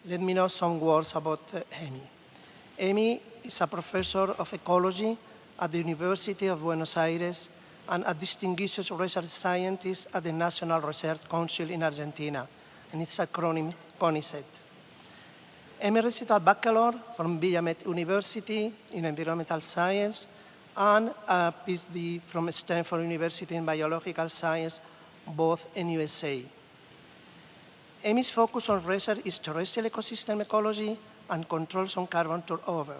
let me know some words about Amy. Amy is a professor of ecology at the University of Buenos Aires and a distinguished research scientist at the National Research Council in Argentina, and its acronym CONICET. Amy received a bachelor from Willamette University in environmental science and a PhD from Stanford University in biological science, both in USA. Amy's focus on research is terrestrial ecosystem ecology and controls on carbon turnover,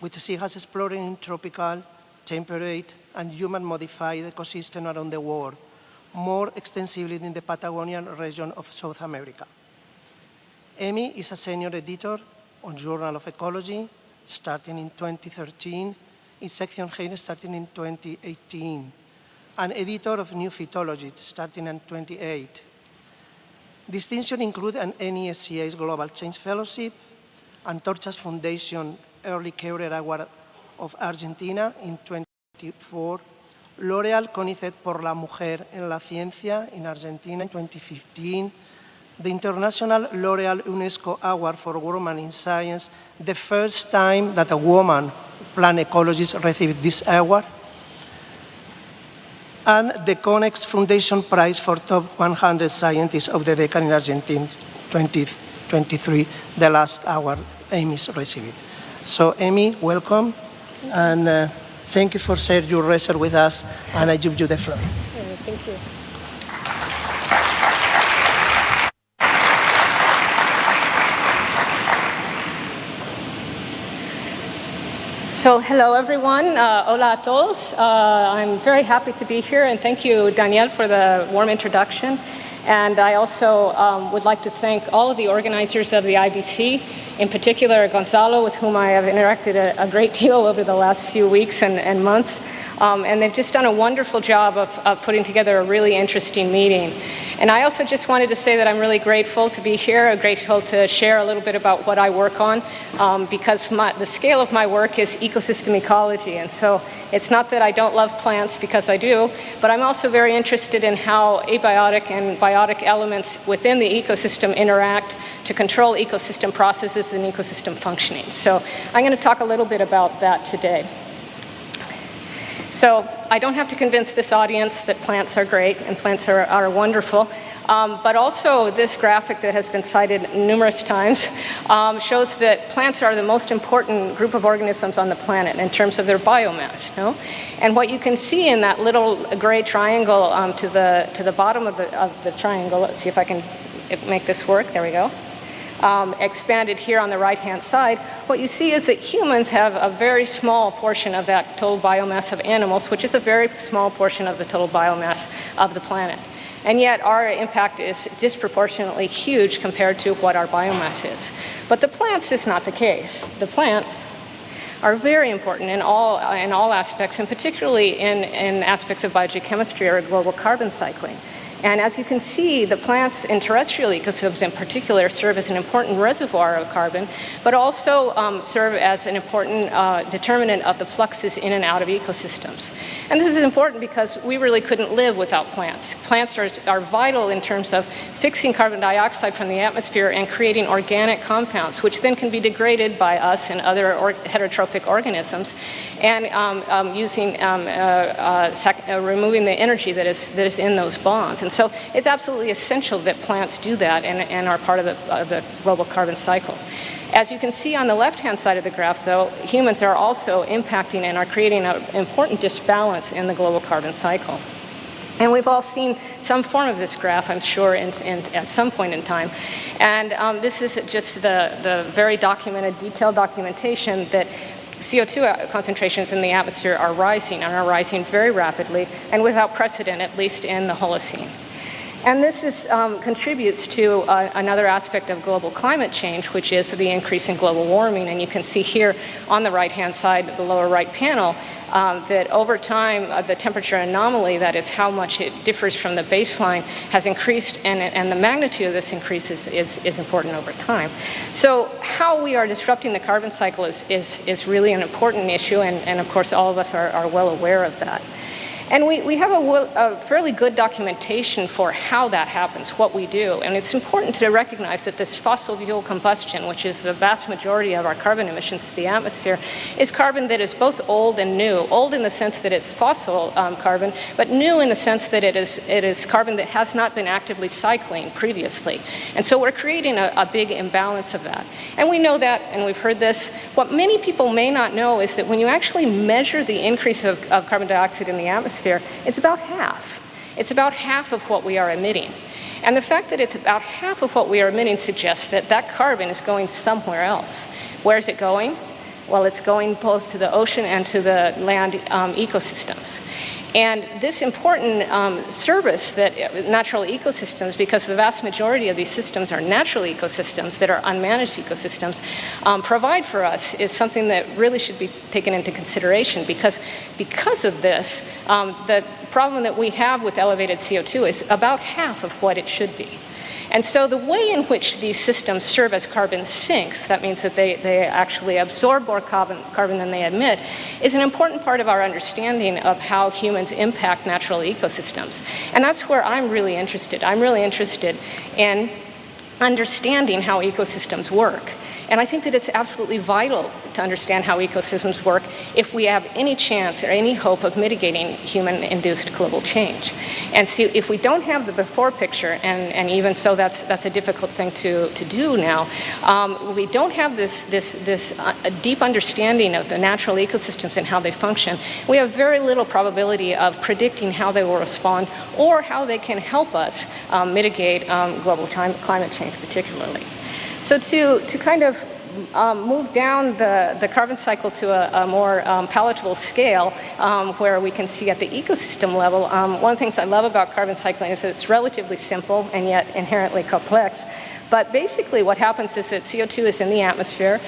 which she has explored in tropical, temperate, and human-modified ecosystems around the world, more extensively in the Patagonian region of South America. Amy is a senior editor on Journal of Ecology, starting in 2013, in Section Heine starting in 2018, and editor of New Phytology, starting in 2008. Distinction include an NESCA's Global Change Fellowship, Antorchas Foundation Early Career Award of Argentina in 2024, L'Oréal CONICET por la Mujer en la Ciencia in Argentina in 2015, the International L'Oréal UNESCO Award for Women in Science, the first time that a woman plant ecologist received this award, and the Conex Foundation Prize for Top 100 Scientists of the Decade in Argentina 2023, the last award Amy's received. So Amy, welcome, and thank you for sharing your research with us, and I give you the floor. Thank you. So hello everyone, hola a todos. I'm very happy to be here, and thank you, Daniel, for the warm introduction. And I also would like to thank all of the organizers of the IBC, in particular Gonzalo, with whom I have interacted a great deal over the last few weeks and months. And they've just done a wonderful job of putting together a really interesting meeting. And I also just wanted to say that I'm really grateful to be here, grateful to share a little bit about what I work on, because the scale of my work is ecosystem ecology. And so it's not that I don't love plants, because I do, but I'm also very interested in how abiotic and biotic elements within the ecosystem interact to control ecosystem processes and ecosystem functioning. So I'm going to talk a little bit about that today. So I don't have to convince this audience that plants are great and plants are wonderful, but also this graphic that has been cited numerous times shows that plants are the most important group of organisms on the planet in terms of their biomass. No? And what you can see in that little gray triangle to the bottom of the triangle, let's see if I can make this work, there we go. Expanded here on the right-hand side, what you see is that humans have a very small portion of that total biomass of animals, which is a very small portion of the total biomass of the planet. And yet our impact is disproportionately huge compared to what our biomass is. But the plants is not the case. The plants are very important in all aspects, and particularly in aspects of biogeochemistry or global carbon cycling. And as you can see, the plants in terrestrial ecosystems in particular serve as an important reservoir of carbon, but also serve as an important determinant of the fluxes in and out of ecosystems. And this is important because we really couldn't live without plants. Plants are vital in terms of fixing carbon dioxide from the atmosphere and creating organic compounds, which then can be degraded by us and other heterotrophic organisms, and removing the energy that is in those bonds. And so it's absolutely essential that plants do that and are part of the global carbon cycle. As you can see on the left-hand side of the graph, though, humans are also impacting and are creating an important disbalance in the global carbon cycle. And we've all seen some form of this graph, I'm sure, at some point in time. And this is just the very documented, detailed documentation that CO2 concentrations in the atmosphere are rising, and are rising very rapidly and without precedent, at least in the Holocene. And this contributes to another aspect of global climate change, which is the increase in global warming. And you can see here on the right-hand side, the lower right panel, that over time, the temperature anomaly, that is how much it differs from the baseline, has increased, and the magnitude of this increase is important over time. So how we are disrupting the carbon cycle is really an important issue, and of course all of us are well aware of that. And we have a fairly good documentation for how that happens, what we do. And it's important to recognize that this fossil fuel combustion, which is the vast majority of our carbon emissions to the atmosphere, is carbon that is both old and new. Old in the sense that it's fossil carbon, but new in the sense that it is carbon that has not been actively cycling previously. And so we're creating a big imbalance of that. And we know that, and we've heard this. What many people may not know is that when you actually measure the increase of carbon dioxide in the atmosphere, it's about half. It's about half of what we are emitting. And the fact that it's about half of what we are emitting suggests that that carbon is going somewhere else. Where is it going? Well, it's going both to the ocean and to the land ecosystems. And this important service that natural ecosystems, because the vast majority of these systems are natural ecosystems that are unmanaged ecosystems, provide for us is something that really should be taken into consideration, because of this, the problem that we have with elevated CO2 is about half of what it should be. And so the way in which these systems serve as carbon sinks, that means that they actually absorb more carbon than they emit, is an important part of our understanding of how humans impact natural ecosystems. And that's where I'm really interested. I'm really interested in understanding how ecosystems work. And I think that it's absolutely vital to understand how ecosystems work if we have any chance or any hope of mitigating human-induced global change. And so if we don't have the before picture, and even so that's a difficult thing to do now, we don't have this deep understanding of the natural ecosystems and how they function, we have very little probability of predicting how they will respond or how they can help us mitigate global climate change particularly. So to kind of move down the carbon cycle to a more palatable scale, where we can see at the ecosystem level, one of the things I love about carbon cycling is that it's relatively simple and yet inherently complex. But basically what happens is that CO2 is in the atmosphere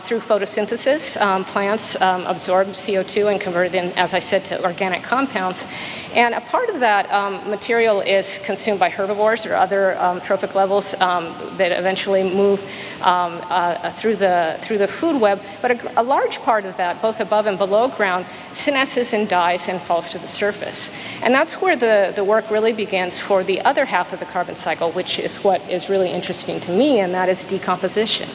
through photosynthesis. Plants absorb CO2 and convert it in, as I said, to organic compounds. And a part of that material is consumed by herbivores or other trophic levels that eventually move through the food web. But a large part of that, both above and below ground, senesces and dies and falls to the surface. And that's where the work really begins for the other half of the carbon cycle, which is what is really interesting to me, and that is decomposition.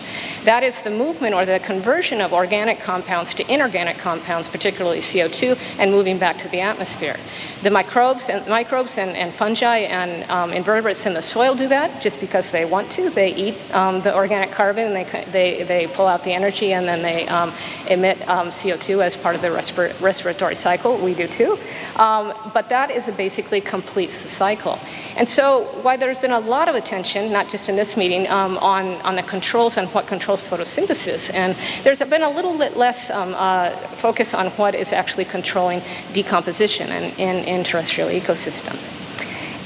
That is the movement or the conversion of organic compounds to inorganic compounds, particularly CO2, and moving back to the atmosphere. The microbes and fungi and invertebrates in the soil do that just because they want to. They eat the organic carbon, and they pull out the energy, and then they emit CO2 as part of the respiratory cycle. We do too. But that basically completes the cycle. And so while there's been a lot of attention, not just in this meeting, on the controls and what controls photosynthesis, and there's been a little bit less focus on what is actually controlling decomposition in terrestrial ecosystems.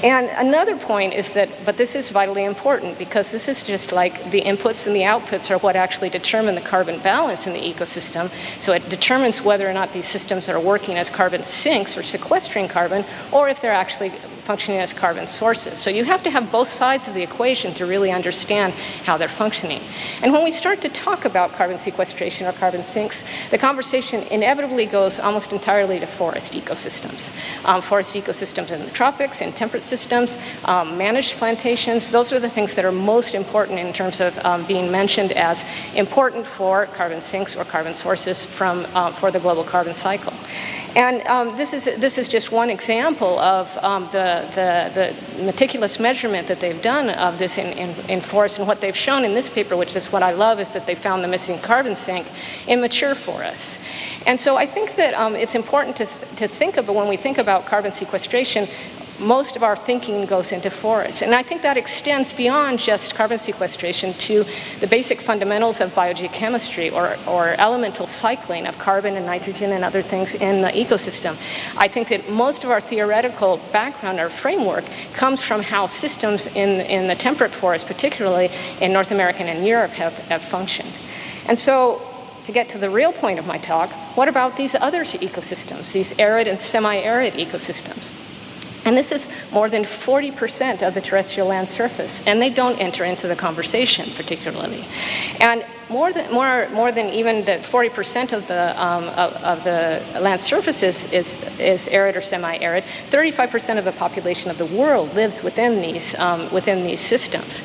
And another point is that, but this is vitally important because this is just like the inputs and the outputs are what actually determine the carbon balance in the ecosystem. So it determines whether or not these systems are working as carbon sinks or sequestering carbon, or if they're actually functioning as carbon sources. So you have to have both sides of the equation to really understand how they're functioning. And when we start to talk about carbon sequestration or carbon sinks, the conversation inevitably goes almost entirely to forest ecosystems. Forest ecosystems in the tropics, in temperate systems, managed plantations, those are the things that are most important in terms of being mentioned as important for carbon sinks or carbon sources for the global carbon cycle. And this is just one example of the meticulous measurement that they've done of this in forests. And what they've shown in this paper, which is what I love, is that they found the missing carbon sink in mature forests. And so I think that it's important to think of, when we think about carbon sequestration, most of our thinking goes into forests. And I think that extends beyond just carbon sequestration to the basic fundamentals of biogeochemistry or elemental cycling of carbon and nitrogen and other things in the ecosystem. I think that most of our theoretical background or framework comes from how systems in the temperate forest, particularly in North America and Europe, have functioned. And so, to get to the real point of my talk, what about these other ecosystems, these arid and semi-arid ecosystems? And this is more than 40% of the terrestrial land surface, and they don't enter into the conversation particularly. And more than even the 40% of the land surface is arid or semi-arid. 35% of the population of the world lives within these systems.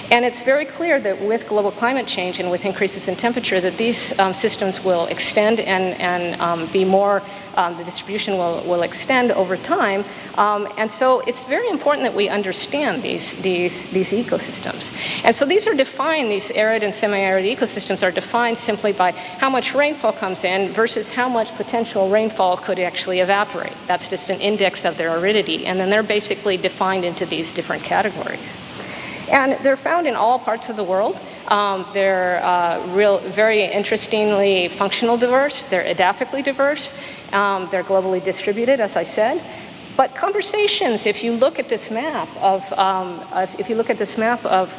And it's very clear that with global climate change and with increases in temperature that these systems will extend and be more, the distribution will extend over time. And so it's very important that we understand these ecosystems. And so these are defined, these arid and semi-arid ecosystems are defined simply by how much rainfall comes in versus how much potential rainfall could actually evaporate. That's just an index of their aridity. And then they're basically defined into these different categories. And they're found in all parts of the world. They're very interestingly functional diverse. They're edaphically diverse. They're globally distributed, as I said. But conversations, if you look at this map of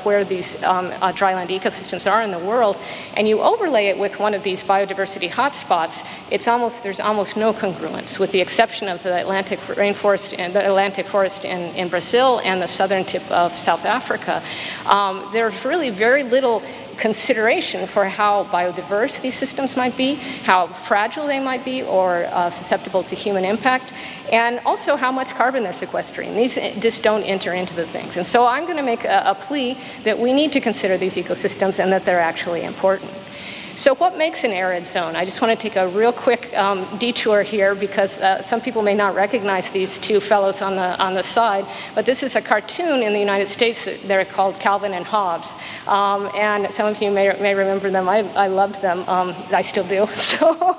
where these dryland ecosystems are in the world, and you overlay it with one of these biodiversity hotspots, there's almost no congruence, with the exception of the Atlantic rainforest and the Atlantic forest in Brazil and the southern tip of South Africa. There's really very little consideration for how biodiverse these systems might be, how fragile they might be or susceptible to human impact, and also how much carbon they're sequestering. These just don't enter into the things. And so I'm going to make a plea that we need to consider these ecosystems and that they're actually important. So what makes an arid zone? I just want to take a real quick detour here because some people may not recognize these two fellows on the side, but this is a cartoon in the United States. They're called Calvin and Hobbes, and some of you may remember them. I loved them. I still do. So.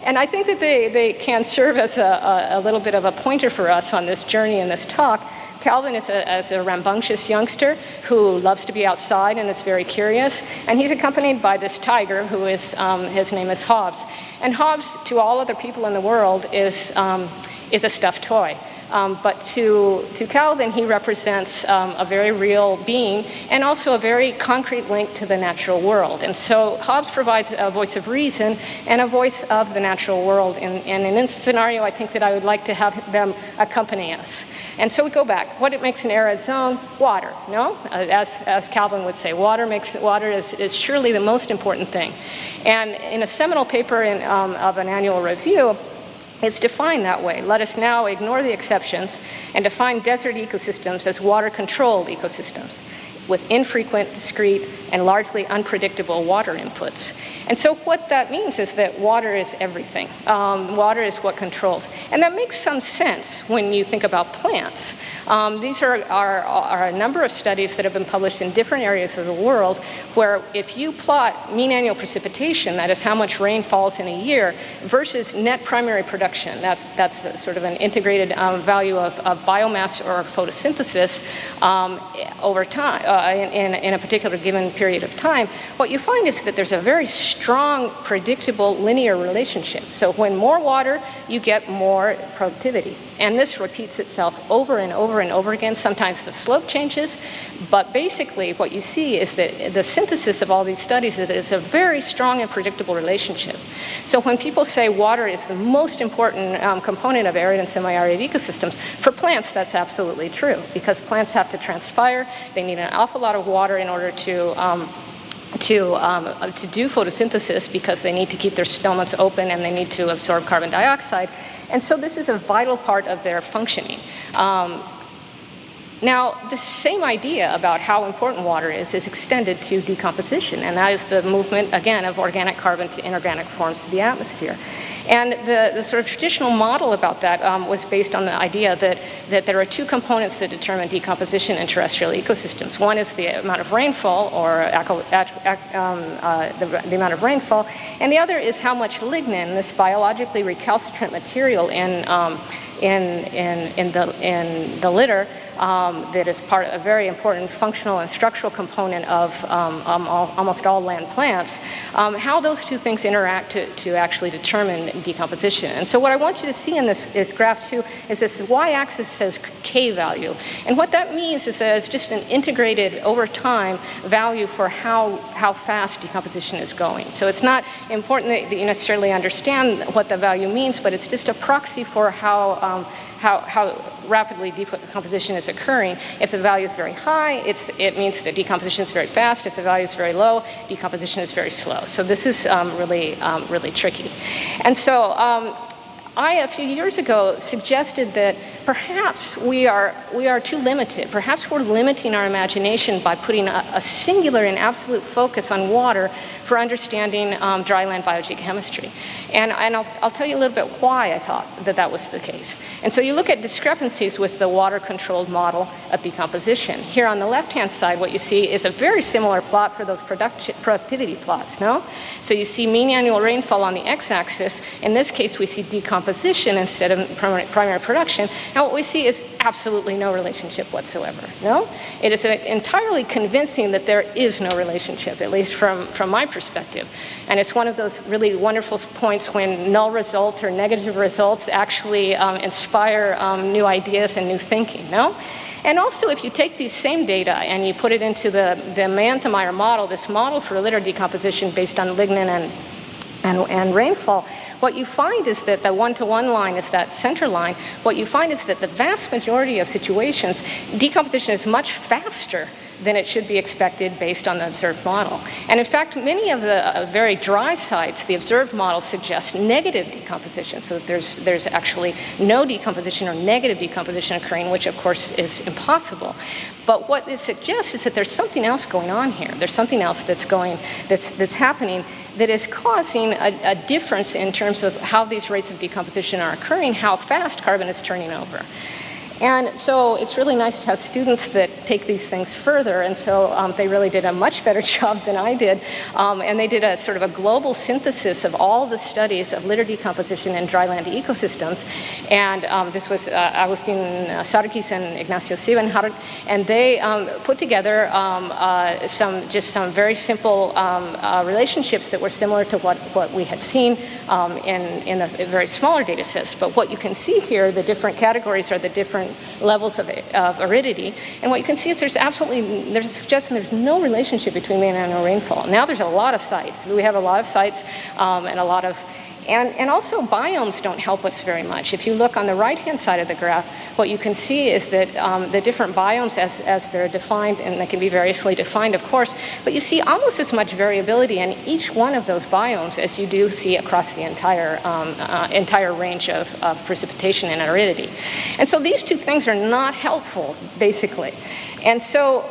And I think that they can serve as a little bit of a pointer for us on this journey and this talk. Calvin is a rambunctious youngster who loves to be outside and is very curious. And he's accompanied by this tiger who is, his name is Hobbes. And Hobbes, to all other people in the world, is a stuffed toy. But to Calvin, he represents a very real being and also a very concrete link to the natural world. And so Hobbes provides a voice of reason and a voice of the natural world. And in this scenario, I think that I would like to have them accompany us. And so we go back. What makes an arid zone? Water, no? As Calvin would say, water is surely the most important thing. And in a seminal paper of an annual review, it's defined that way. Let us now ignore the exceptions and define desert ecosystems as water-controlled ecosystems with infrequent, discrete, and largely unpredictable water inputs. And so what that means is that water is everything. Water is what controls. And that makes some sense when you think about plants. These are a number of studies that have been published in different areas of the world where if you plot mean annual precipitation, that is how much rain falls in a year, versus net primary production, that's sort of an integrated value of biomass or photosynthesis over time, in a particular given period of time, what you find is that there's a very strong, predictable, linear relationship. So when more water, you get more productivity. And this repeats itself over and over and over again. Sometimes the slope changes, but basically what you see is that the synthesis of all these studies is that it's a very strong and predictable relationship. So when people say water is the most important component of arid and semi-arid ecosystems, for plants that's absolutely true, because plants have to transpire, they need an awful lot of water in order to do photosynthesis because they need to keep their stomachs open and they need to absorb carbon dioxide. And so this is a vital part of their functioning. Now, the same idea about how important water is extended to decomposition, and that is the movement, again, of organic carbon to inorganic forms to the atmosphere. And the sort of traditional model about that was based on the idea that there are two components that determine decomposition in terrestrial ecosystems. One is the amount of rainfall, or the amount of rainfall, and the other is how much lignin, this biologically recalcitrant material in the litter, that is a very important functional and structural component of almost all land plants, how those two things interact to actually determine decomposition. And so what I want you to see in this graph too is this y-axis says K value. And what that means is that it's just an integrated, over time, value for how fast decomposition is going. So it's not important that you necessarily understand what the value means, but it's just a proxy for how rapidly decomposition is occurring. If the value is very high, it means that decomposition is very fast. If the value is very low, decomposition is very slow. So this is really tricky. And so I, a few years ago, suggested that perhaps we are too limited. Perhaps we're limiting our imagination by putting a singular and absolute focus on water for understanding dryland biogeochemistry. And I'll tell you a little bit why I thought that that was the case. And so you look at discrepancies with the water-controlled model of decomposition. Here on the left-hand side, what you see is a very similar plot for those productivity plots, no? So you see mean annual rainfall on the x-axis. In this case, we see decomposition instead of primary production. Now what we see is absolutely no relationship whatsoever, no? It is entirely convincing that there is no relationship, at least from my perspective. And it's one of those really wonderful points when null results or negative results actually inspire new ideas and new thinking, no? And also, if you take these same data and you put it into the Mantemeyer model, this model for litter decomposition based on lignin and rainfall, what you find is that the one-to-one line is that center line. What you find is that the vast majority of situations, decomposition is much faster than it should be expected based on the observed model. And in fact, many of the very dry sites, the observed model suggests negative decomposition, so that there's actually no decomposition or negative decomposition occurring, which of course is impossible. But what it suggests is that there's something else going on here. There's something else that's happening that is causing a difference in terms of how these rates of decomposition are occurring, how fast carbon is turning over. And so it's really nice to have students that take these things further, and so they really did a much better job than I did. And they did a sort of a global synthesis of all the studies of litter decomposition in dryland ecosystems. And this was Agustin Sarkis and Ignacio Siebenhardt, and they put together some very simple relationships that were similar to what we had seen in the very smaller data sets. But what you can see here, the different categories are the different levels of aridity, and what you can see is there's a suggestion there's no relationship between mean annual rainfall. Now there's a lot of sites. We have a lot of sites and a lot of and also biomes don't help us very much. If you look on the right-hand side of the graph, what you can see is that the different biomes as they're defined, and they can be variously defined, of course, but you see almost as much variability in each one of those biomes as you do see across the entire range of precipitation and aridity. And so these two things are not helpful, basically. And so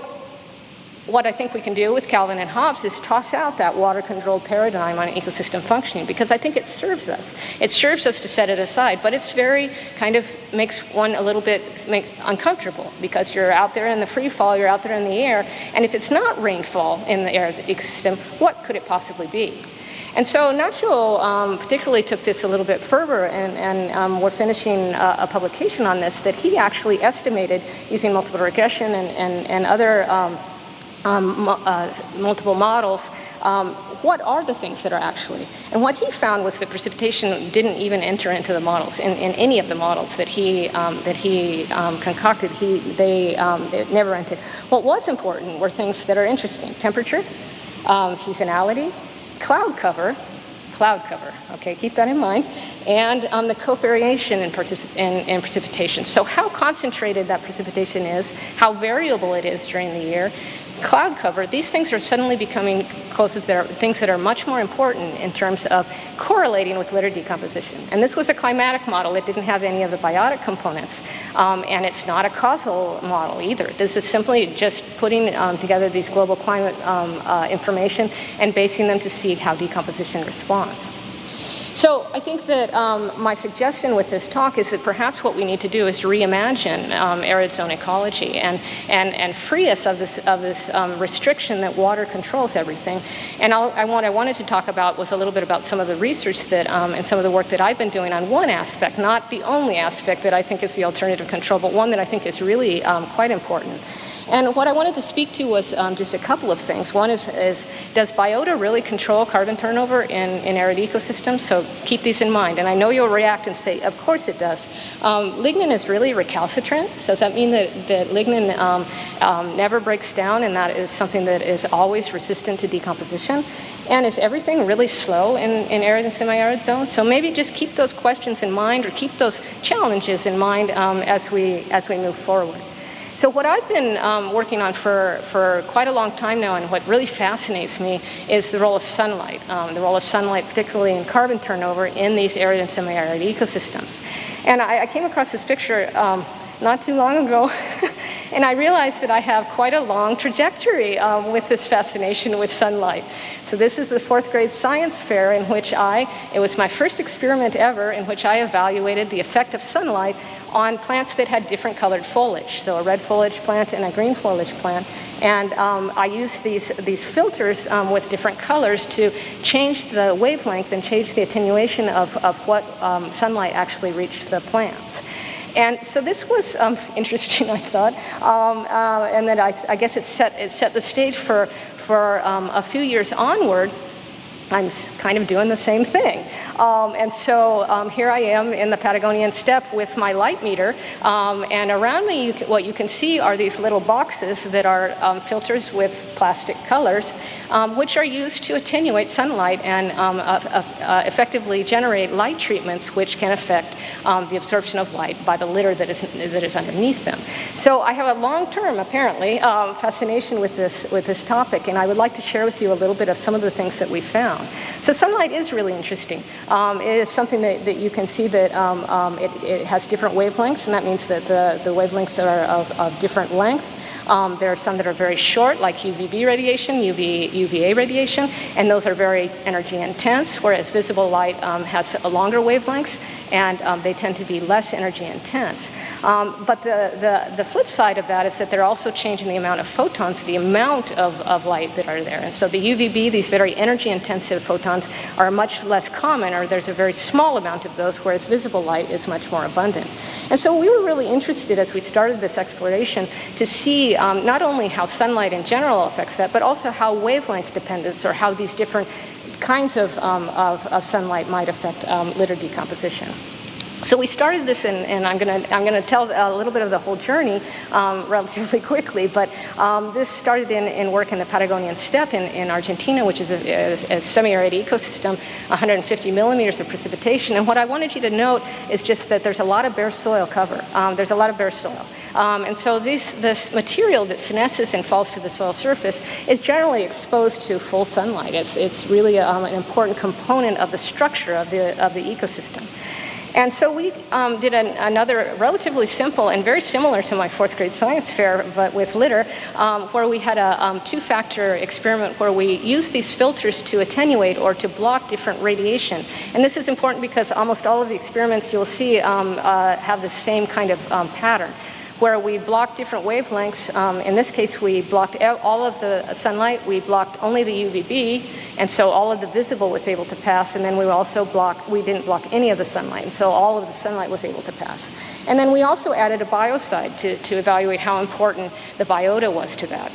what I think we can do with Calvin and Hobbes is toss out that water-controlled paradigm on ecosystem functioning, because I think it serves us. It serves us to set it aside, but it's very kind of makes one a little bit uncomfortable, because you're out there in the free fall, you're out there in the air, and if it's not rainfall in the air of the ecosystem, what could it possibly be? And so Nacho particularly took this a little bit further, and we're finishing a publication on this, that he actually estimated using multiple regression and other multiple models, what are the things that are actually? And what he found was that precipitation didn't even enter into the models, in any of the models that he concocted. It never entered. What was important were things that are interesting: temperature, seasonality, cloud cover, okay, keep that in mind, and the covariation in precipitation. So how concentrated that precipitation is, how variable it is during the year, cloud cover, these things are suddenly becoming causes that are things that are much more important in terms of correlating with litter decomposition. And this was a climatic model. It didn't have any of the biotic components, and it's not a causal model either. This is simply just putting together these global climate information and basing them to see how decomposition responds. So I think that my suggestion with this talk is that perhaps what we need to do is reimagine arid zone ecology and free us of this restriction that water controls everything. And what I wanted to talk about was a little bit about some of the research that and some of the work that I've been doing on one aspect, not the only aspect that I think is the alternative control, but one that I think is really quite important. And what I wanted to speak to was just a couple of things. One is does biota really control carbon turnover in arid ecosystems? So keep these in mind. And I know you'll react and say, of course it does. Lignin is really recalcitrant. So does that mean that lignin never breaks down, and that is something that is always resistant to decomposition? And is everything really slow in arid and semi-arid zones? So maybe just keep those questions in mind, or keep those challenges in mind as we move forward. So what I've been working on for quite a long time now, and what really fascinates me, is the role of sunlight. The role of sunlight, particularly in carbon turnover in these arid and semi-arid ecosystems. And I came across this picture not too long ago, and I realized that I have quite a long trajectory with this fascination with sunlight. So this is the 4th grade science fair in which it was my first experiment ever in which I evaluated the effect of sunlight on plants that had different colored foliage, so a red foliage plant and a green foliage plant. And I used these filters with different colors to change the wavelength and change the attenuation of what sunlight actually reached the plants. And so this was interesting, I thought, and then I guess it set the stage for a few years onward. I'm kind of doing the same thing. And so here I am in the Patagonian steppe with my light meter, and around me what you can see are these little boxes that are filters with plastic colors, which are used to attenuate sunlight and effectively generate light treatments which can affect the absorption of light by the litter that is underneath them. So I have a long-term, apparently, fascination with this topic, and I would like to share with you a little bit of some of the things that we found. So sunlight is really interesting. It is something that you can see that it has different wavelengths, and that means that the wavelengths are of different length. There are some that are very short, like UVB radiation, UVA radiation, and those are very energy intense, whereas visible light has a longer wavelengths, and they tend to be less energy intense. But the flip side of that is that they're also changing the amount of photons, the amount of light that are there. And so the UVB, these very energy intensive photons, are much less common, or there's a very small amount of those, whereas visible light is much more abundant. And so we were really interested as we started this exploration to see not only how sunlight in general affects that, but also how wavelength dependence, or how these different kinds of sunlight might affect litter decomposition. So we started this, and I'm going to tell a little bit of the whole journey relatively quickly. But this started in work in the Patagonian steppe in Argentina, which is a semi-arid ecosystem, 150 millimeters of precipitation. And what I wanted you to note is just that there's a lot of bare soil cover. There's a lot of bare soil. And so this material that senesces and falls to the soil surface is generally exposed to full sunlight. It's really an important component of the structure of the ecosystem. And so we did another relatively simple and very similar to my 4th grade science fair, but with litter, where we had a two-factor experiment where we used these filters to attenuate or to block different radiation. And this is important because almost all of the experiments you'll see have the same kind of pattern, where we blocked different wavelengths. In this case, we blocked out all of the sunlight. We blocked only the UVB, and so all of the visible was able to pass. And then we didn't block any of the sunlight, and so all of the sunlight was able to pass. And then we also added a biocide to evaluate how important the biota was to that.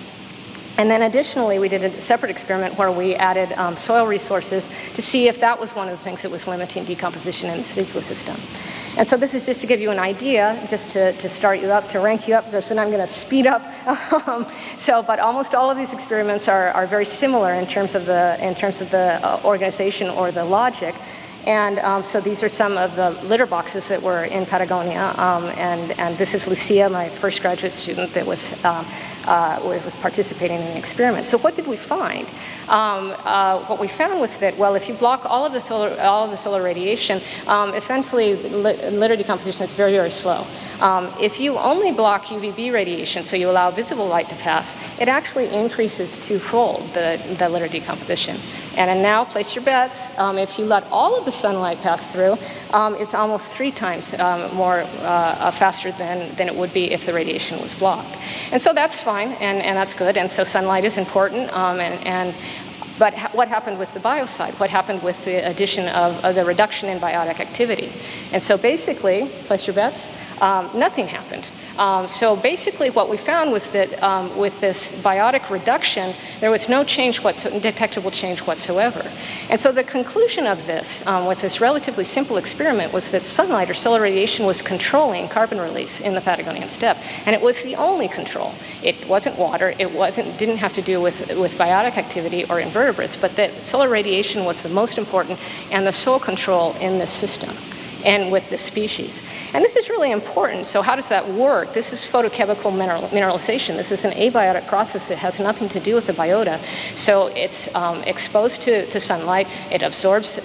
And then additionally, we did a separate experiment where we added soil resources to see if that was one of the things that was limiting decomposition in this ecosystem. And so this is just to give you an idea, just to start you up, to rank you up, because then I'm going to speed up. But almost all of these experiments are very similar in terms of the organization or the logic. And so these are some of the litter boxes that were in Patagonia. And this is Lucia, my first graduate student that was participating in the experiment. So what did we find? What we found was that, well, if you block all of the solar radiation, essentially litter decomposition is very, very slow. If you only block UVB radiation, so you allow visible light to pass, it actually increases twofold the litter decomposition. And now, place your bets. If you let all of the sunlight pass through, it's almost 3 times more faster than it would be if the radiation was blocked. And so that's fine, and that's good. And so sunlight is important. But what happened with the biocide? What happened with the addition of the reduction in biotic activity? And so basically, place your bets, nothing happened. So basically what we found was that with this biotic reduction, there was no change detectable change whatsoever. And so the conclusion of this, with this relatively simple experiment, was that sunlight or solar radiation was controlling carbon release in the Patagonian steppe. And it was the only control. It wasn't water, didn't have to do with biotic activity or invertebrates, but that solar radiation was the most important and the sole control in this system and with this species. And this is really important. So how does that work? This is photochemical mineralization. This is an abiotic process that has nothing to do with the biota. So it's exposed to sunlight, it absorbs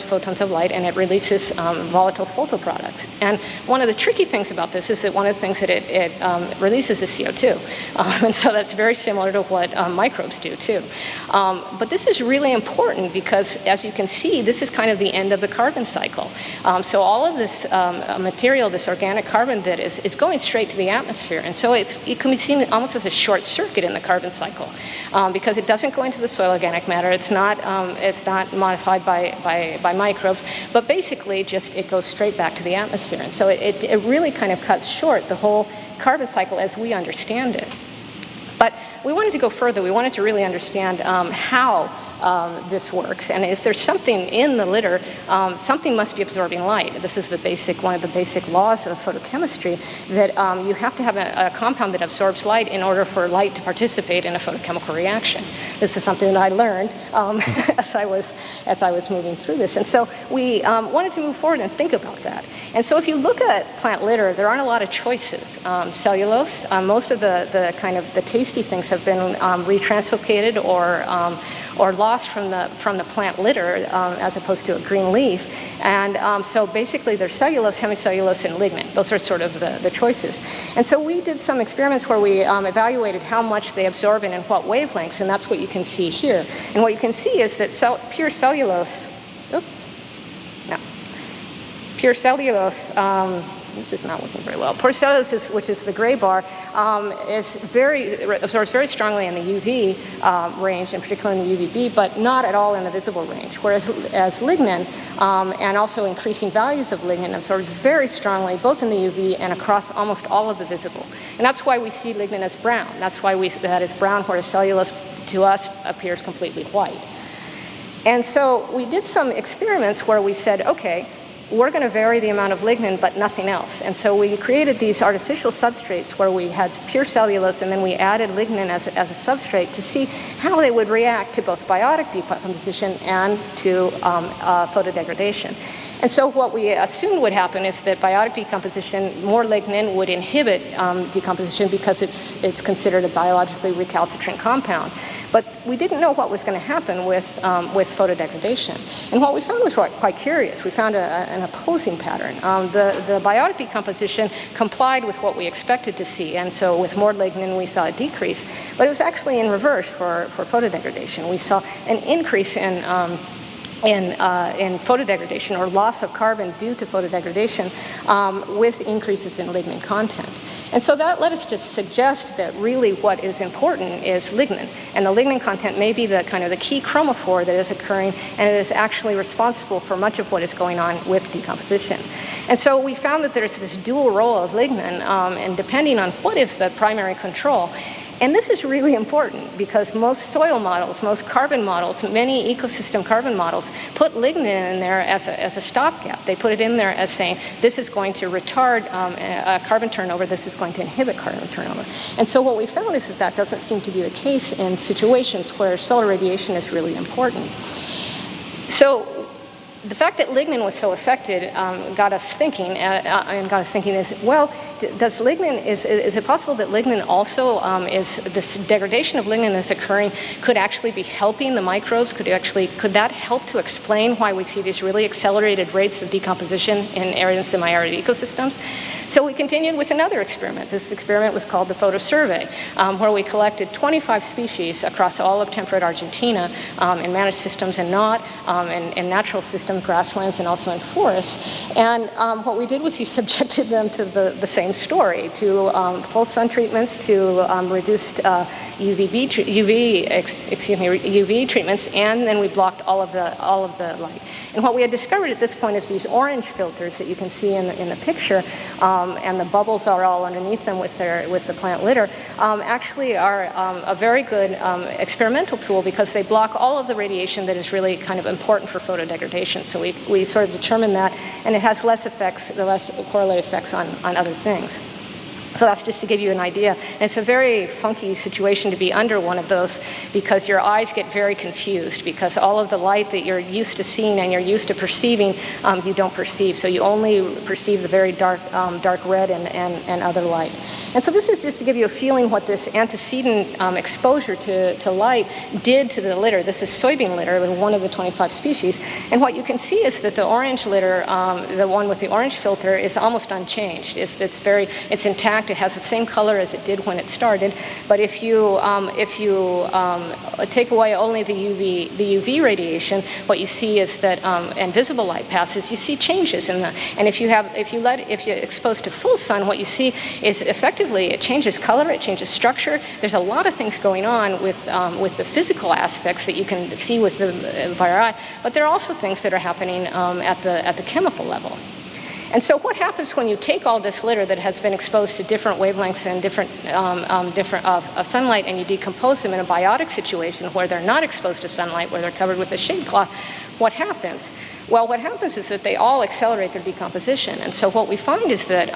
photons of light, and it releases volatile photoproducts. And one of the tricky things about this is that one of the things that it releases is CO2. And so that's very similar to what microbes do too. But this is really important because, as you can see, this is kind of the end of the carbon cycle. So all of this material, this organic carbon that is going straight to the atmosphere. And so it can be seen almost as a short circuit in the carbon cycle because it doesn't go into the soil organic matter. It's not modified by microbes, but basically just it goes straight back to the atmosphere. And so it really kind of cuts short the whole carbon cycle as we understand it. But we wanted to go further. We wanted to really understand how this works, and if there's something in the litter, something must be absorbing light. This is one of the basic laws of photochemistry, that you have to have a compound that absorbs light in order for light to participate in a photochemical reaction. This is something that I learned as I was moving through this, and so we wanted to move forward and think about that. And so if you look at plant litter, there aren't a lot of choices. Cellulose, most of the kind of the tasty things have been retranslocated or lost from the plant litter as opposed to a green leaf. And so basically there's cellulose, hemicellulose, and lignin. Those are sort of the choices. And so we did some experiments where we evaluated how much they absorb and in what wavelengths, and that's what you can see here. And what you can see is that pure cellulose, pure cellulose, this is not working very well. Pure cellulose, which is the gray bar, absorbs very strongly in the UV range, and particularly in the UVB, but not at all in the visible range. Whereas lignin, and also increasing values of lignin, absorbs very strongly both in the UV and across almost all of the visible. And that's why we see lignin as brown. That's why that is brown, whereas cellulose to us appears completely white. And so we did some experiments where we said, okay, we're going to vary the amount of lignin, but nothing else. And so we created these artificial substrates where we had pure cellulose, and then we added lignin as a substrate to see how they would react to both biotic decomposition and to photodegradation. And so what we assumed would happen is that biotic decomposition, more lignin would inhibit decomposition because it's considered a biologically recalcitrant compound. But we didn't know what was going to happen with photodegradation. And what we found was quite curious. We found an opposing pattern. The biotic decomposition complied with what we expected to see. And so with more lignin, we saw a decrease. But it was actually in reverse for photodegradation. We saw an increase in photodegradation, or loss of carbon due to photodegradation, with increases in lignin content. And so that led us to suggest that really what is important is lignin. And the lignin content may be the kind of the key chromophore that is occurring, and it is actually responsible for much of what is going on with decomposition. And so we found that there's this dual role of lignin, and depending on what is the primary control. And this is really important because most soil models, most carbon models, many ecosystem carbon models put lignin in there as a stopgap. They put it in there as saying, this is going to retard carbon turnover, this is going to inhibit carbon turnover. And so what we found is that doesn't seem to be the case in situations where solar radiation is really important. So the fact that lignin was so affected got us thinking is, well, does lignin, is it possible that lignin also is this degradation of lignin that's occurring could actually be helping the microbes? Could that help to explain why we see these really accelerated rates of decomposition in arid and semi-arid ecosystems? So we continued with another experiment. This experiment was called the photo survey, where we collected 25 species across all of temperate Argentina in managed systems and not, in natural systems, grasslands, and also in forests. And what we did was we subjected them to the same same story, to full sun treatments, to reduced UV treatments, and then we blocked all of the light. And what we had discovered at this point is these orange filters that you can see in the picture, and the bubbles are all underneath them with the plant litter, actually are a very good experimental tool, because they block all of the radiation that is really kind of important for photodegradation. So we sort of determined that, and it has less correlated effects on other things. So that's just to give you an idea. And it's a very funky situation to be under one of those, because your eyes get very confused, because all of the light that you're used to seeing and you're used to perceiving, you don't perceive. So you only perceive the very dark red and other light. And so this is just to give you a feeling what this antecedent exposure to light did to the litter. This is soybean litter, one of the 25 species. And what you can see is that the orange litter, the one with the orange filter, is almost unchanged. It's intact. It has the same color as it did when it started, but if you take away only the UV radiation, what you see is that and visible light passes, you see changes in the. And if you're exposed to full sun, what you see is effectively it changes color, it changes structure. There's a lot of things going on with the physical aspects that you can see with by your eye, but there are also things that are happening at the chemical level. And so what happens when you take all this litter that has been exposed to different wavelengths and different of sunlight, and you decompose them in a biotic situation where they're not exposed to sunlight, where they're covered with a shade cloth? What happens? Well, what happens is that they all accelerate their decomposition. And so what we find is that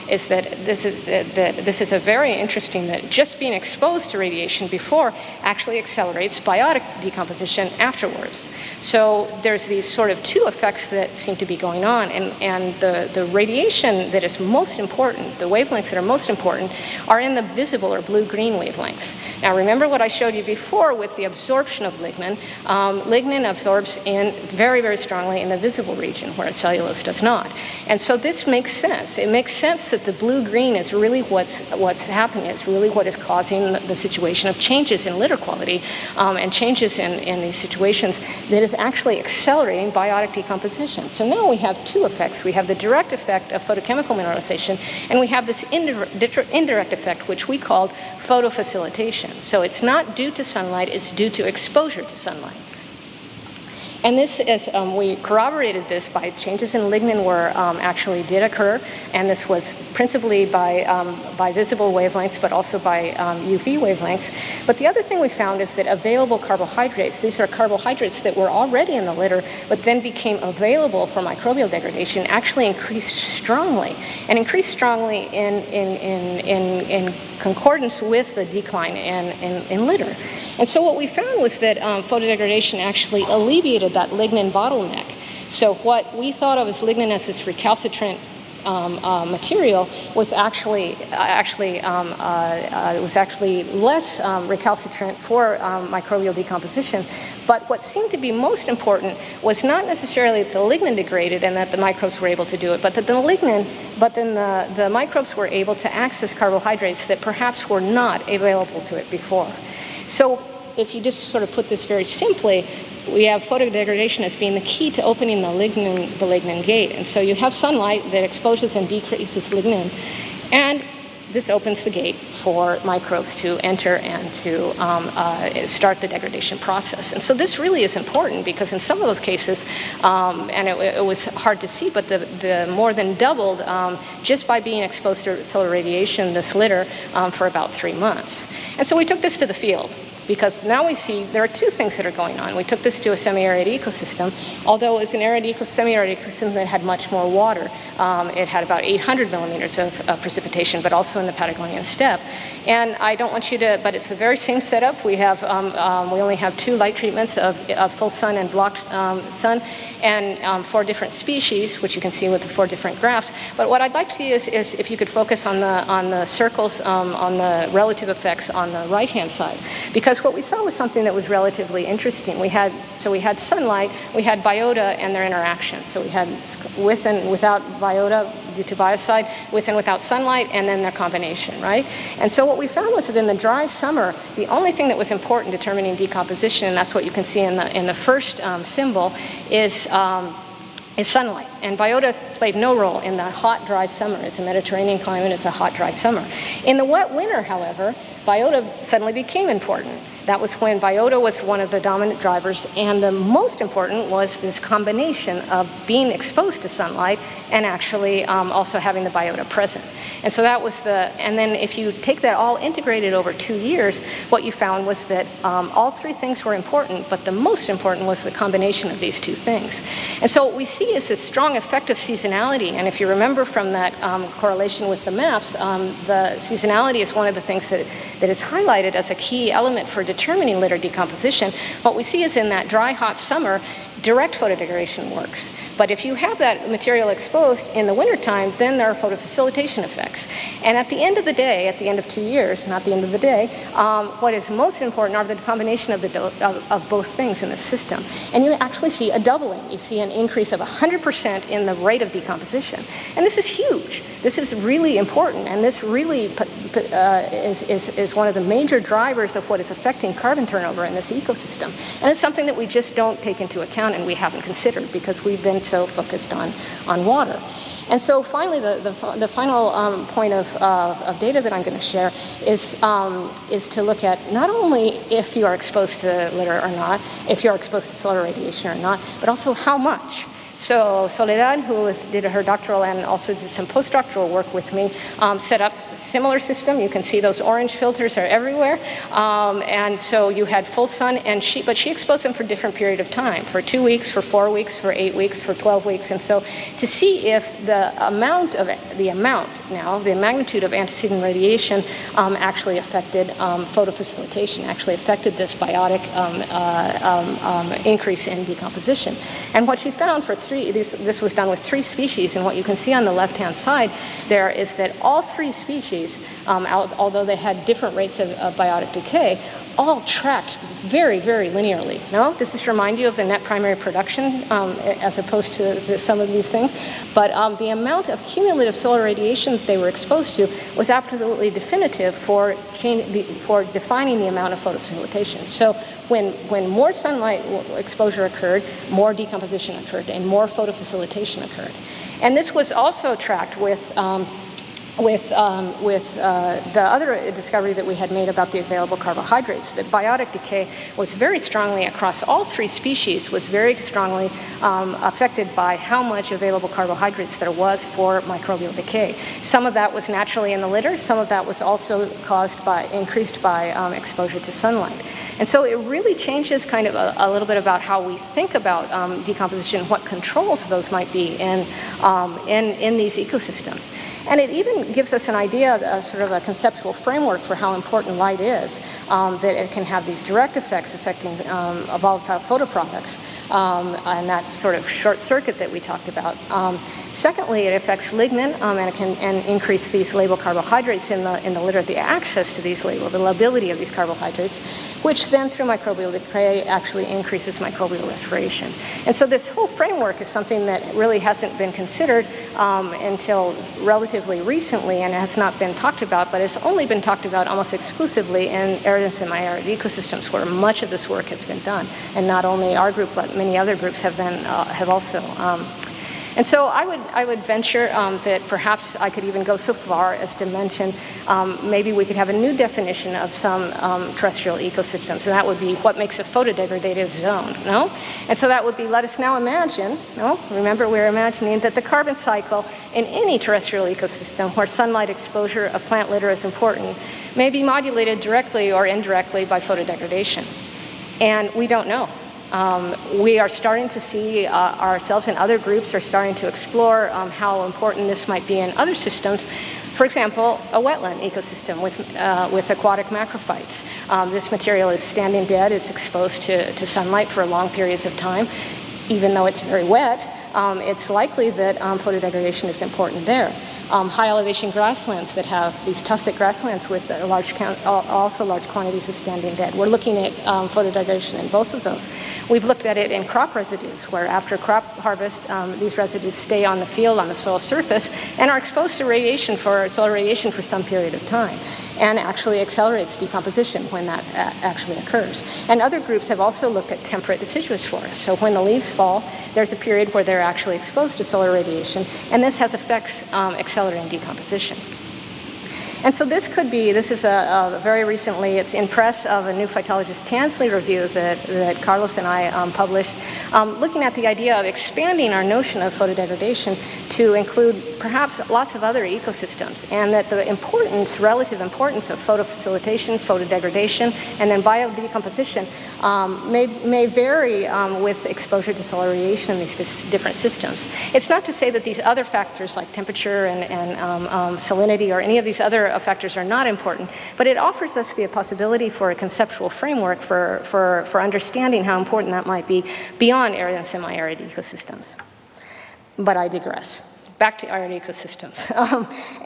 this is a very interesting, that just being exposed to radiation before actually accelerates biotic decomposition afterwards. So there's these sort of two effects that seem to be going on, and the radiation that is most important, the wavelengths that are most important, are in the visible or blue-green wavelengths. Now remember what I showed you before with the absorption of lignin. Lignin absorbs in very, very strongly in the visible region, where cellulose does not. And so this makes sense. It makes sense that the blue-green is really what's happening. It's really what is causing the situation of changes in litter quality and changes in these situations that is actually accelerating biotic decomposition. So now we have two effects. We have the direct effect of photochemical mineralization, and we have this indirect effect, which we called photofacilitation. So it's not due to sunlight, it's due to exposure to sunlight. And this is, we corroborated this by changes in lignin where actually did occur, and this was principally by visible wavelengths, but also by UV wavelengths. But the other thing we found is that available carbohydrates, these are carbohydrates that were already in the litter, but then became available for microbial degradation, actually increased strongly, and increased strongly in concordance with the decline in litter. And so what we found was that photodegradation actually alleviated that lignin bottleneck. So what we thought of as lignin as this recalcitrant material was actually less recalcitrant for microbial decomposition. But what seemed to be most important was not necessarily that the lignin degraded and that the microbes were able to do it, but that the microbes were able to access carbohydrates that perhaps were not available to it before. So if you just sort of put this very simply, we have photodegradation as being the key to opening the lignin gate. And so you have sunlight that exposes and decreases lignin, and this opens the gate for microbes to enter and to start the degradation process. And so this really is important, because in some of those cases, and it was hard to see, but the more than doubled just by being exposed to solar radiation, this litter, for about 3 months. And so we took this to the field, because now we see there are two things that are going on. We took this to a semi-arid ecosystem, although it was an semi-arid ecosystem that had much more water. It had about 800 millimeters of precipitation, but also in the Patagonian steppe. And I don't want you to, but it's the very same setup. We have, we only have 2 light treatments of full sun and blocked sun, and 4 different species, which you can see with the 4 different graphs. But what I'd like to see is if you could focus on the circles, on the relative effects on the right-hand side, because what we saw was something that was relatively interesting. We had sunlight, we had biota and their interactions. So we had with and without biota due to biocide, with and without sunlight, and then their combination, right? And so what we found was that in the dry summer, the only thing that was important determining decomposition, and that's what you can see in the first symbol, is is sunlight. And biota played no role in the hot, dry summer. It's a Mediterranean climate, it's a hot, dry summer. In the wet winter, however, biota suddenly became important. That was when biota was one of the dominant drivers, and the most important was this combination of being exposed to sunlight and actually also having the biota present. And so that was and then if you take that all integrated over 2 years, what you found was that all three things were important, but the most important was the combination of these two things. And so what we see is this strong effect of seasonality, and if you remember from that correlation with the maps, the seasonality is one of the things that is highlighted as a key element for determining litter decomposition. What we see is in that dry, hot summer, direct photodegradation works. But if you have that material exposed in the wintertime, then there are photofacilitation effects. And at the end of the day, at the end of 2 years, not the end of the day, what is most important are the combination of both things in the system. And you actually see a doubling. You see an increase of 100% in the rate of decomposition. And this is huge. This is really important. And this really is one of the major drivers of what is affecting carbon turnover in this ecosystem. And it's something that we just don't take into account and we haven't considered because we've been so focused on water. And so finally, the final point of data that I'm going to share is to look at not only if you are exposed to litter or not, if you are exposed to solar radiation or not, but also how much. So Soledad, who did her doctoral and also did some postdoctoral work with me, set up a similar system. You can see those orange filters are everywhere. And so you had full sun, but she exposed them for different period of time, for 2 weeks, for 4 weeks, for 8 weeks, for 12 weeks. And so to see if the magnitude of antecedent radiation actually affected photofacilitation, actually affected this biotic increase in decomposition. And what she found for this was done with 3 species, and what you can see on the left-hand side there is that all 3 species, although they had different rates of biotic decay, all tracked very, very linearly. No? Does this remind you of the net primary production as opposed to some of these things? But the amount of cumulative solar radiation that they were exposed to was absolutely definitive for defining the amount of photofacilitation. So when more sunlight exposure occurred, more decomposition occurred and more photofacilitation occurred. And this was also tracked with the other discovery that we had made about the available carbohydrates, that biotic decay was very strongly across all 3 species, was very strongly affected by how much available carbohydrates there was for microbial decay. Some of that was naturally in the litter, some of that was also increased by exposure to sunlight. And so it really changes kind of a little bit about how we think about decomposition, what controls those might be in these ecosystems. And it even gives us an idea, sort of a conceptual framework for how important light is, that it can have these direct effects affecting volatile photoproducts, and that sort of short circuit that we talked about. Secondly, it affects lignin, and it can increase these labile carbohydrates in the litter, the access to these labile, the lability of these carbohydrates, which then through microbial decay actually increases microbial respiration. And so this whole framework is something that really hasn't been considered until relatively recently and has not been talked about, but it's only been talked about almost exclusively in arid and semi-arid ecosystems where much of this work has been done. And not only our group, but many other groups have also. And so I would venture that perhaps I could even go so far as to mention maybe we could have a new definition of some terrestrial ecosystems, and that would be what makes a photodegradative zone, no? And so that would be, let us now imagine, no? Remember, we're imagining that the carbon cycle in any terrestrial ecosystem where sunlight exposure of plant litter is important may be modulated directly or indirectly by photodegradation. And we don't know. We are starting to see ourselves and other groups are starting to explore how important this might be in other systems. For example, a wetland ecosystem with aquatic macrophytes. This material is standing dead. It's exposed to sunlight for long periods of time. Even though it's very wet, it's likely that photodegradation is important there. High elevation grasslands that have these tussock grasslands with also large quantities of standing dead. We're looking at photodegradation in both of those. We've looked at it in crop residues, where after crop harvest, these residues stay on the field, on the soil surface, and are exposed to solar radiation for some period of time, and actually accelerates decomposition when that actually occurs. And other groups have also looked at temperate deciduous forests. So when the leaves fall, there's a period where there they're actually exposed to solar radiation, and this has effects accelerating decomposition. And so this is very recently, it's in press of a new phytologist Tansley review that Carlos and I published, looking at the idea of expanding our notion of photodegradation to include perhaps lots of other ecosystems, and that the relative importance of photofacilitation, photodegradation, and then biodecomposition may vary with exposure to solar radiation in these different systems. It's not to say that these other factors like temperature and salinity or any of these other factors are not important, but it offers us the possibility for a conceptual framework for understanding how important that might be beyond arid and semi-arid ecosystems. But I digress. Back to arid ecosystems.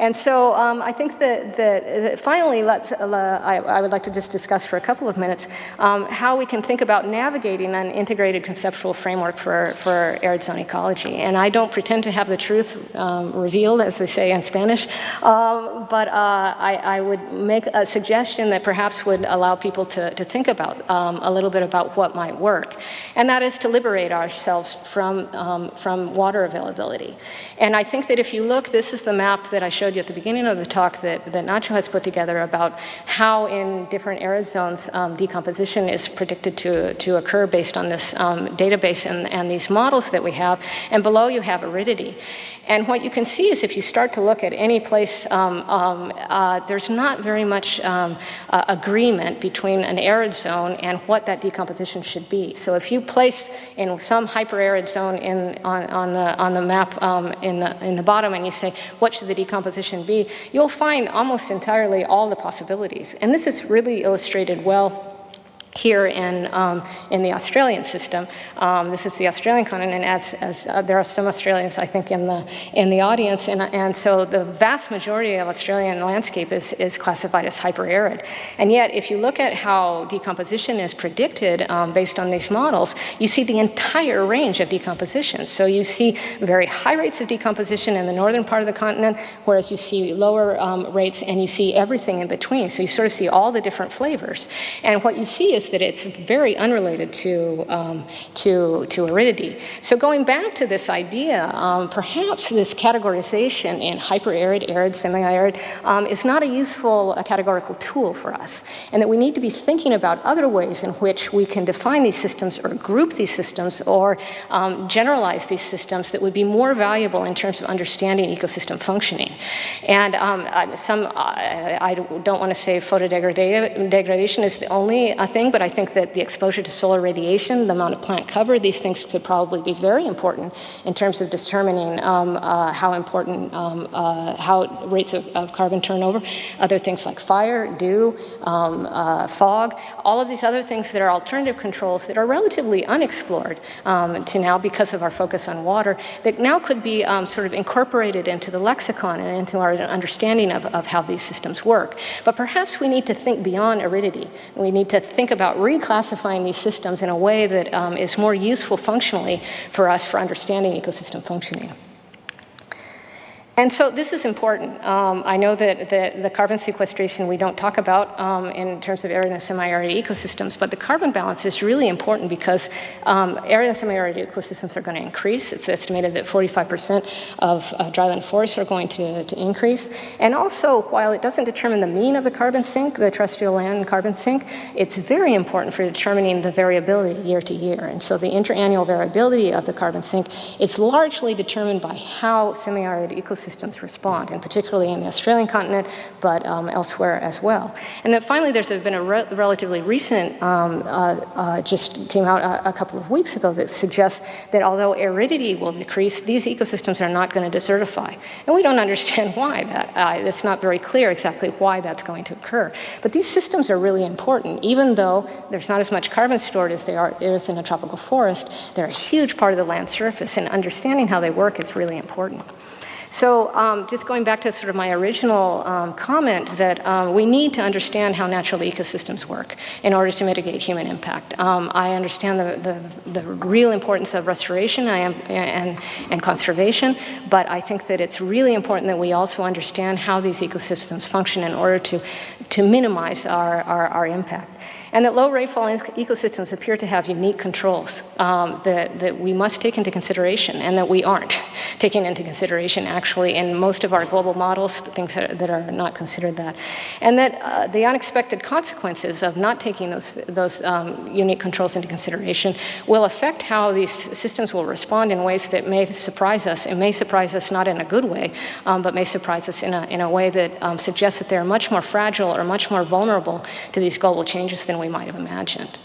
And so I think that finally, I would like to just discuss for a couple of minutes how we can think about navigating an integrated conceptual framework for arid zone ecology. And I don't pretend to have the truth revealed, as they say in Spanish, but I would make a suggestion that perhaps would allow people to think about a little bit about what might work. And that is to liberate ourselves from water availability. And I think that if you look, this is the map that I showed you at the beginning of the talk that Nacho has put together about how in different arid zones decomposition is predicted to occur based on this database and these models that we have. And below you have aridity. And what you can see is if you start to look at any place, there's not very much agreement between an arid zone and what that decomposition should be. So if you place in some hyper-arid zone on the map in the bottom and you say, what should the decomposition be, you'll find almost entirely all the possibilities. And this is really illustrated well here in the Australian system. This is the Australian continent, as there are some Australians, I think, in the audience, and so the vast majority of Australian landscape is classified as hyper-arid. And yet, if you look at how decomposition is predicted based on these models, you see the entire range of decomposition. So you see very high rates of decomposition in the northern part of the continent, whereas you see lower rates, and you see everything in between. So you sort of see all the different flavors. And what you see is that it's very unrelated to aridity. So going back to this idea, perhaps this categorization in hyper-arid, arid, semi-arid is not a useful categorical tool for us, and that we need to be thinking about other ways in which we can define these systems or group these systems or generalize these systems that would be more valuable in terms of understanding ecosystem functioning. And I don't want to say photodegradation is the only thing, but I think that the exposure to solar radiation, the amount of plant cover, these things could probably be very important in terms of determining how rates of carbon turnover. Other things like fire, dew, fog, all of these other things that are alternative controls that are relatively unexplored to now because of our focus on water, that now could be sort of incorporated into the lexicon and into our understanding of how these systems work. But perhaps we need to think beyond aridity. We need to think about reclassifying these systems in a way that is more useful functionally for us for understanding ecosystem functioning. And so this is important. I know that the carbon sequestration we don't talk about in terms of arid and semi-arid ecosystems, but the carbon balance is really important because arid and semi-arid ecosystems are going to increase. It's estimated that 45% of dryland forests are going to increase. And also, while it doesn't determine the mean of the carbon sink, the terrestrial land carbon sink, it's very important for determining the variability year to year. And so the interannual variability of the carbon sink is largely determined by how semi-arid ecosystems respond, and particularly in the Australian continent, but elsewhere as well. And then finally, there's been a relatively recent, just came out a couple of weeks ago, that suggests that although aridity will decrease, these ecosystems are not going to desertify. And we don't understand why that. It's not very clear exactly why that's going to occur. But these systems are really important. Even though there's not as much carbon stored as there is in a tropical forest, they're a huge part of the land surface, and understanding how they work is really important. So just going back to sort of my original comment that we need to understand how natural ecosystems work in order to mitigate human impact. I understand the real importance of restoration and conservation, but I think that it's really important that we also understand how these ecosystems function in order to minimize our impact. And that low rainfall ecosystems appear to have unique controls that we must take into consideration, and that we aren't taking into consideration actually in most of our global models, things that are not considered that. And that the unexpected consequences of not taking those unique controls into consideration will affect how these systems will respond in ways that may surprise us. It may surprise us not in a good way, but may surprise us in a way that suggests that they're much more fragile or much more vulnerable to these global changes than we might have imagined.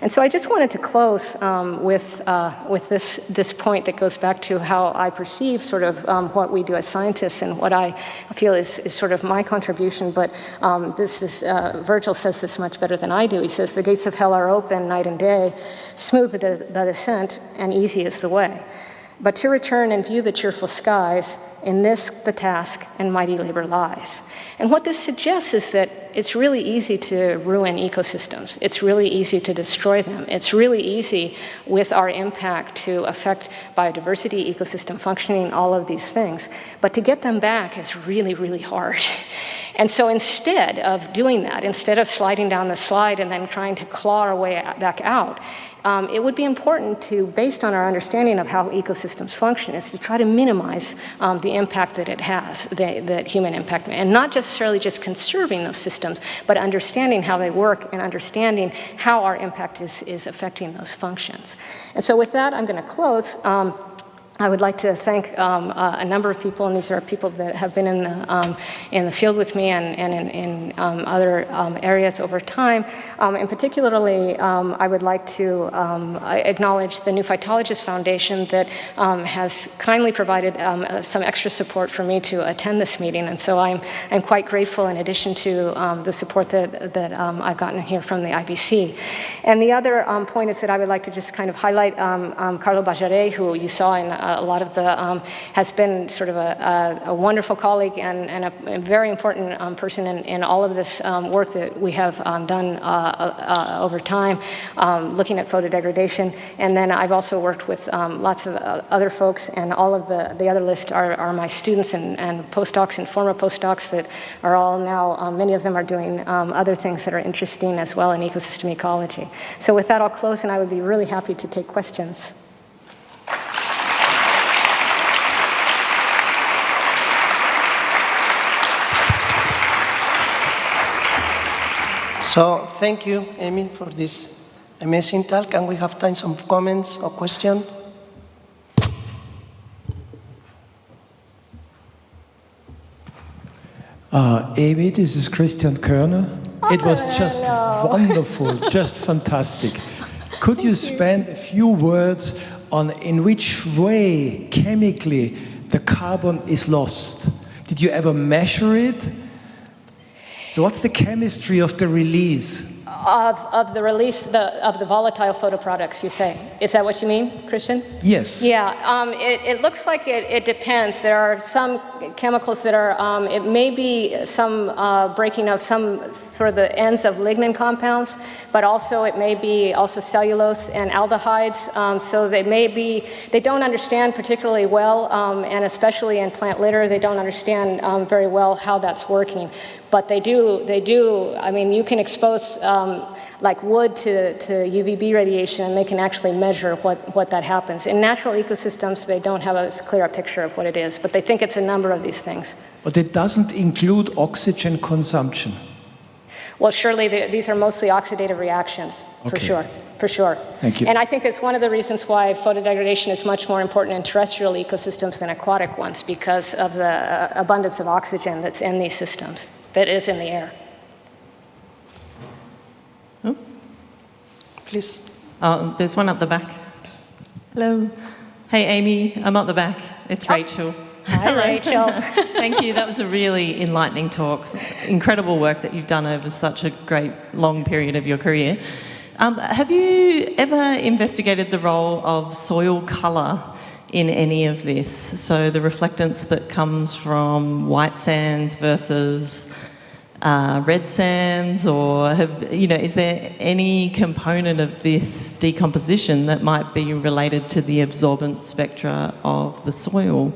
And so I just wanted to close with this point that goes back to how I perceive sort of what we do as scientists and what I feel is sort of my contribution. But Virgil says this much better than I do. He says, "The gates of hell are open night and day, smooth the descent, and easy is the way. But to return and view the cheerful skies, in this the task and mighty labor lies." And what this suggests is that it's really easy to ruin ecosystems. It's really easy to destroy them. It's really easy with our impact to affect biodiversity, ecosystem functioning, all of these things. But to get them back is really, really hard. And so instead of doing that, instead of sliding down the slide and then trying to claw our way back out, it would be important to, based on our understanding of how ecosystems function, is to try to minimize the impact that it has, that human impact, and not necessarily just conserving those systems, but understanding how they work and understanding how our impact is affecting those functions. And so with that, I'm going to close. I would like to thank a number of people, and these are people that have been in the field with me and in other areas over time. And particularly, I would like to acknowledge the New Phytologist Foundation that has kindly provided some extra support for me to attend this meeting. And so I'm quite grateful, in addition to the support that I've gotten here from the IBC. And the other point is that I would like to just kind of highlight Carlo Bajare, who you saw in a lot of the, has been sort of a wonderful colleague and a very important person in all of this work that we have done over time, looking at photodegradation. And then I've also worked with lots of other folks, and all of the other list are my students and postdocs and former postdocs that are all now, many of them are doing other things that are interesting as well in ecosystem ecology. So with that, I'll close, and I would be really happy to take questions. So thank you, Amy, for this amazing talk. Can we have time for comments or questions? Amy, this is Christian Körner. It was just wonderful, just fantastic. Could you spend a few words on in which way chemically the carbon is lost? Did you ever measure it? So what's the chemistry of the release? Of the release of the volatile photoproducts, you say? Is that what you mean, Christian? Yes. Yeah, it looks like it depends. There are some chemicals that are, it may be some breaking of some sort of the ends of lignin compounds, but also it may be also cellulose and aldehydes. So they don't understand particularly well, and especially in plant litter, they don't understand very well how that's working. But they do, I mean, you can expose like wood to UVB radiation, and they can actually measure what that happens. In natural ecosystems, they don't have as clear a picture of what it is, but they think it's a number of these things. But it doesn't include oxygen consumption. Well, surely these are mostly oxidative reactions, for sure. For sure. Thank you. And I think it's one of the reasons why photodegradation is much more important in terrestrial ecosystems than aquatic ones, because of the abundance of oxygen that's in these systems, that is in the air. Oh. Please. There's one up the back. Hello. Hey, Amy, I'm up the back. It's Rachel. Hi, Rachel. Thank you. That was a really enlightening talk. Incredible work that you've done over such a great long period of your career. Have you ever investigated the role of soil colour in any of this? So the reflectance that comes from white sands versus red sands, or is there any component of this decomposition that might be related to the absorbance spectra of the soil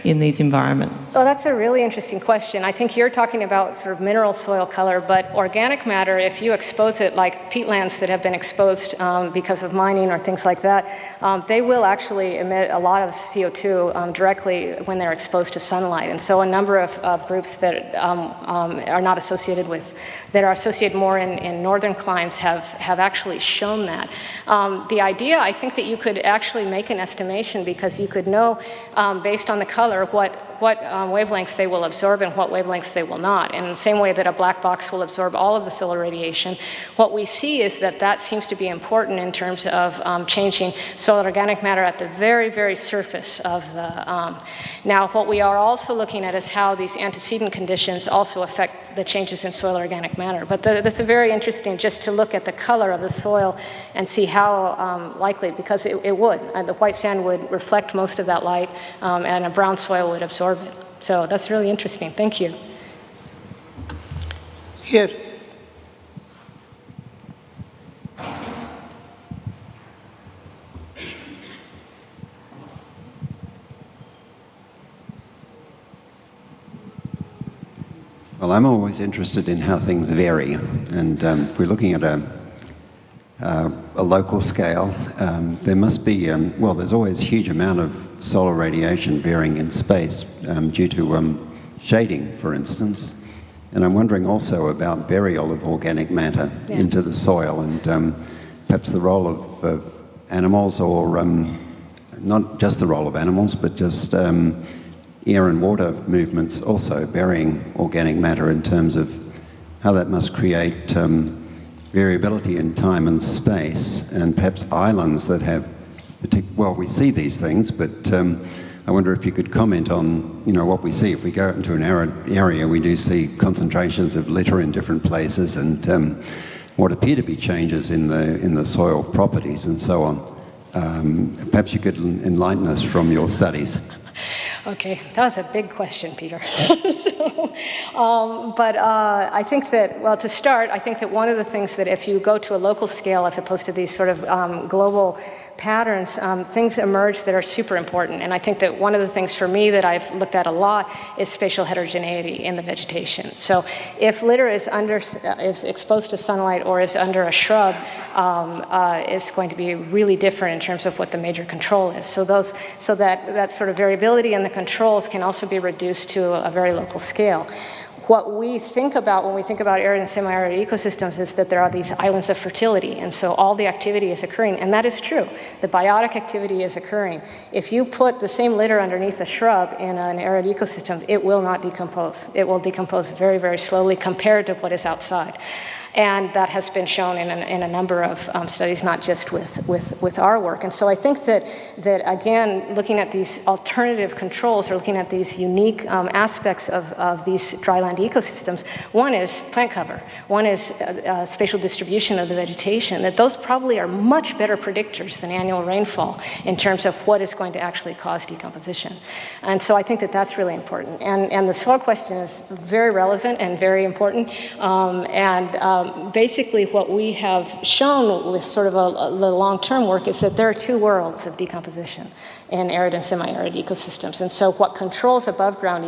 in these environments? Oh, that's a really interesting question. I think you're talking about sort of mineral soil color, but organic matter, if you expose it like peatlands that have been exposed because of mining or things like that, they will actually emit a lot of CO2 directly when they're exposed to sunlight. And so a number of groups that are not associated with, that are associated more in northern climes have actually shown that. The idea, I think that you could actually make an estimation because you could know based on the color what wavelengths they will absorb and what wavelengths they will not. And in the same way that a black box will absorb all of the solar radiation, what we see is that that seems to be important in terms of changing soil organic matter at the very, very surface of the... Now, what we are also looking at is how these antecedent conditions also affect the changes in soil organic matter. But that's very interesting just to look at the color of the soil and see how likely, because it would. The white sand would reflect most of that light, and a brown soil would absorb it. So that's really interesting. Thank you. Here. Well, I'm always interested in how things vary, and if we're looking at a local scale, there must be, well, there's always a huge amount of solar radiation varying in space due to shading, for instance. And I'm wondering also about burial of organic matter into the soil, and perhaps the role of animals, or not just the role of animals, but just air and water movements also burying organic matter, in terms of how that must create variability in time and space, and perhaps islands that have well, we see these things, but I wonder if you could comment on, you know, what we see. If we go into an arid area, we do see concentrations of litter in different places, and what appear to be changes in the soil properties and so on. Perhaps you could enlighten us from your studies. Okay, that was a big question, Peter. But I think that, well, to start, I think that one of the things that if you go to a local scale as opposed to these sort of global patterns, things emerge that are super important. And I think that one of the things for me that I've looked at a lot is spatial heterogeneity in the vegetation. So if litter is exposed to sunlight or is under a shrub, it's going to be really different in terms of what the major control is. So that sort of variability in the controls can also be reduced to a very local scale. What we think about when we think about arid and semi-arid ecosystems is that there are these islands of fertility, and so all the activity is occurring, and that is true. The biotic activity is occurring. If you put the same litter underneath a shrub in an arid ecosystem, it will not decompose. It will decompose very, very slowly compared to what is outside. And that has been shown in a number of studies, not just with our work. And so I think that again, looking at these alternative controls, or looking at these unique aspects of these dryland ecosystems, one is plant cover, one is spatial distribution of the vegetation, that those probably are much better predictors than annual rainfall in terms of what is going to actually cause decomposition. And so I think that that's really important. And the soil question is very relevant and very important. Basically what we have shown with sort of the long-term work is that there are two worlds of decomposition in arid and semi-arid ecosystems. And so what controls above-ground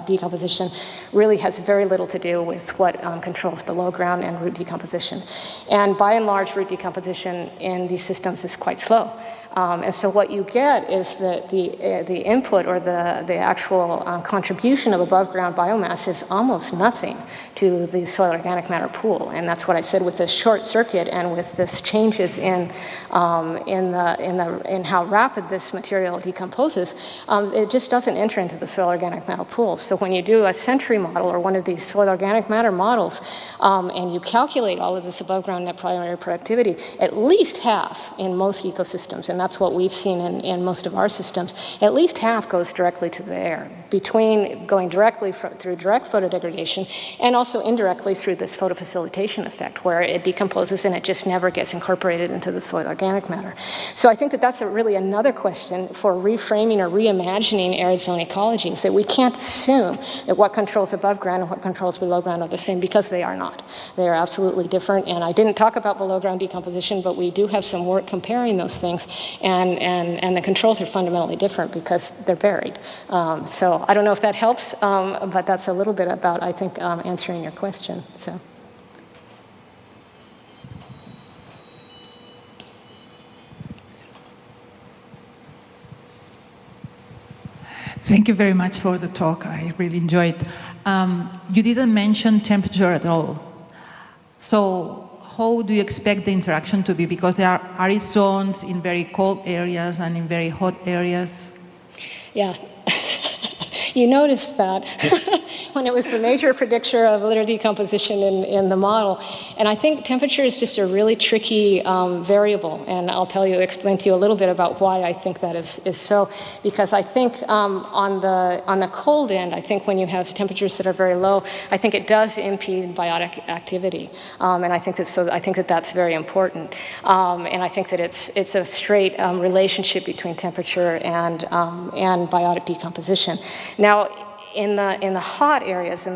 decomposition really has very little to do with what controls below-ground and root decomposition. And by and large, root decomposition in these systems is quite slow. And so what you get is that the input, or the actual contribution of above-ground biomass is almost nothing to the soil organic matter pool. And that's what I said with this short circuit and with this changes in how rapid this material decomposes, it just doesn't enter into the soil organic matter pool. So when you do a Century model or one of these soil organic matter models, and you calculate all of this above-ground net primary productivity, at least half in most ecosystems, and that's what we've seen in most of our systems, at least half goes directly to the air, between going directly through direct photodegradation and also indirectly through this photosynthetic photofacilitation effect, where it decomposes and it just never gets incorporated into the soil organic matter. So I think that that's really another question for reframing or reimagining arid zone ecology, is that we can't assume that what controls above ground and what controls below ground are the same, because they are not. They are absolutely different, and I didn't talk about below ground decomposition, but we do have some work comparing those things, and the controls are fundamentally different because they're buried. So I don't know if that helps, but that's a little bit about, I think, answering your question. So. Thank you very much for the talk. I really enjoyed it. You didn't mention temperature at all. So how do you expect the interaction to be? Because there are arid zones in very cold areas and in very hot areas. Yeah. You noticed that when it was the major predictor of litter decomposition in the model. And I think temperature is just a really tricky variable. And I'll explain to you a little bit about why I think that is so. Because I think on the cold end, I think when you have temperatures that are very low, I think it does impede biotic activity. And I think that that's very important. And I think that it's a straight relationship between temperature and biotic decomposition. Now, in the hot areas,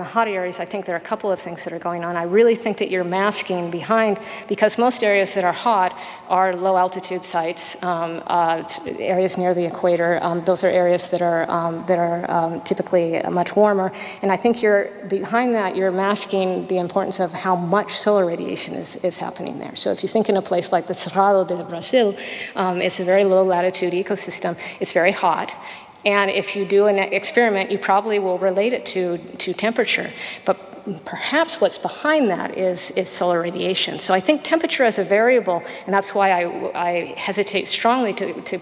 I think there are a couple of things that are going on. I really think that you're masking behind, because most areas that are hot are low altitude sites, areas near the equator. Those are areas that are typically much warmer. And I think behind that, you're masking the importance of how much solar radiation is happening there. So if you think in a place like the Cerrado de Brazil, it's a very low latitude ecosystem. It's very hot. And if you do an experiment, you probably will relate it to temperature. But perhaps what's behind that is solar radiation. So I think temperature as a variable, and that's why I hesitate strongly to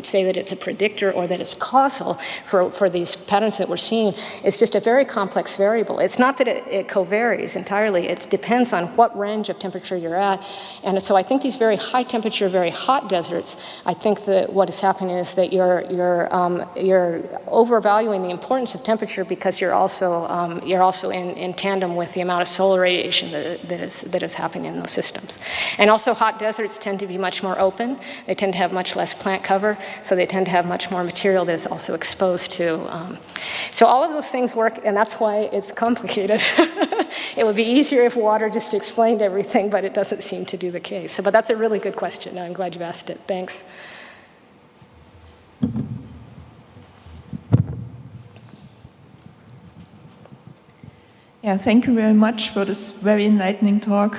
say that it's a predictor or that it's causal for these patterns that we're seeing. It's just a very complex variable. It's not that it co-varies entirely. It depends on what range of temperature you're at. And so I think these very high temperature, very hot deserts, I think that what is happening is that you're overvaluing the importance of temperature, because you're also in tandem with the amount of solar radiation that is happening in those systems. And also hot deserts tend to be much more open. They tend to have much less plant cover, so they tend to have much more material that is also exposed to. So all of those things work, and that's why it's complicated. It would be easier if water just explained everything, but it doesn't seem to do the case. But that's a really good question. I'm glad you asked it. Thanks. Yeah, thank you very much for this very enlightening talk.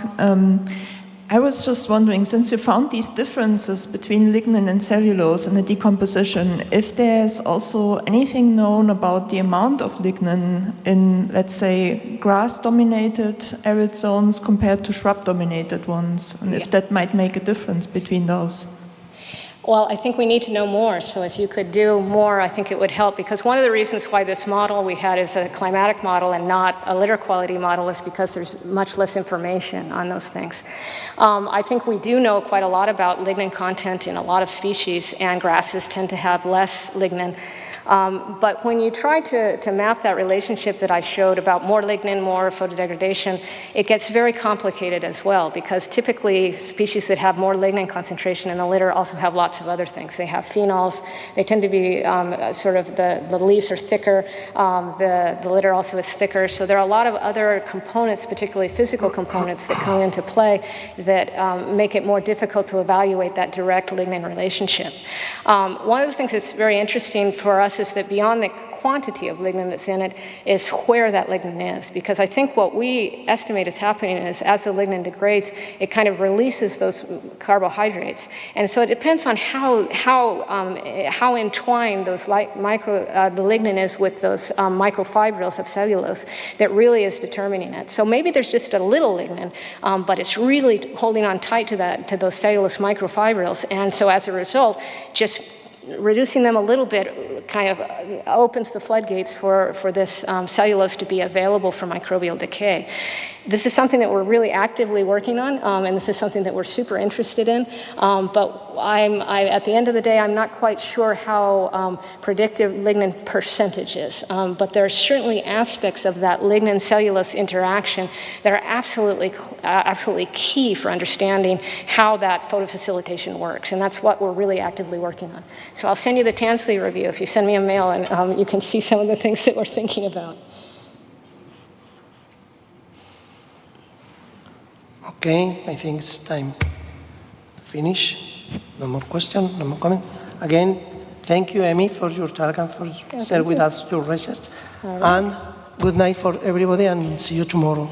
I was just wondering, since you found these differences between lignin and cellulose in the decomposition, if there's also anything known about the amount of lignin in, let's say, grass-dominated arid zones compared to shrub-dominated ones, and if that might make a difference between those. Well, I think we need to know more. So if you could do more, I think it would help. Because one of the reasons why this model we had is a climatic model and not a litter quality model is because there's much less information on those things. I think we do know quite a lot about lignin content in a lot of species, and grasses tend to have less lignin. But when you try to map that relationship that I showed about more lignin, more photodegradation, it gets very complicated as well, because typically species that have more lignin concentration in the litter also have lots of other things. They have phenols. They tend to be sort of, the leaves are thicker. The litter also is thicker. So there are a lot of other components, particularly physical components, that come into play that make it more difficult to evaluate that direct lignin relationship. One of the things that's very interesting for us is that beyond the quantity of lignin that's in it is where that lignin is. Because I think what we estimate is happening is as the lignin degrades, it kind of releases those carbohydrates. And so it depends on how entwined those the lignin is with those microfibrils of cellulose that really is determining it. So maybe there's just a little lignin, but it's really holding on tight to those cellulose microfibrils. And so as a result, just reducing them a little bit kind of opens the floodgates for this cellulose to be available for microbial decay. This is something that we're really actively working on, and this is something that we're super interested in. But at the end of the day, I'm not quite sure how predictive lignin percentage is. But there are certainly aspects of that lignin-cellulose interaction that are absolutely key for understanding how that photofacilitation works. And that's what we're really actively working on. So I'll send you the Tansley review if you send me a mail, and you can see some of the things that we're thinking about. Okay, I think it's time to finish. No more questions, no more comment. Again, thank you, Amy, for your talk and for sharing with us your research. And good night for everybody, and see you tomorrow.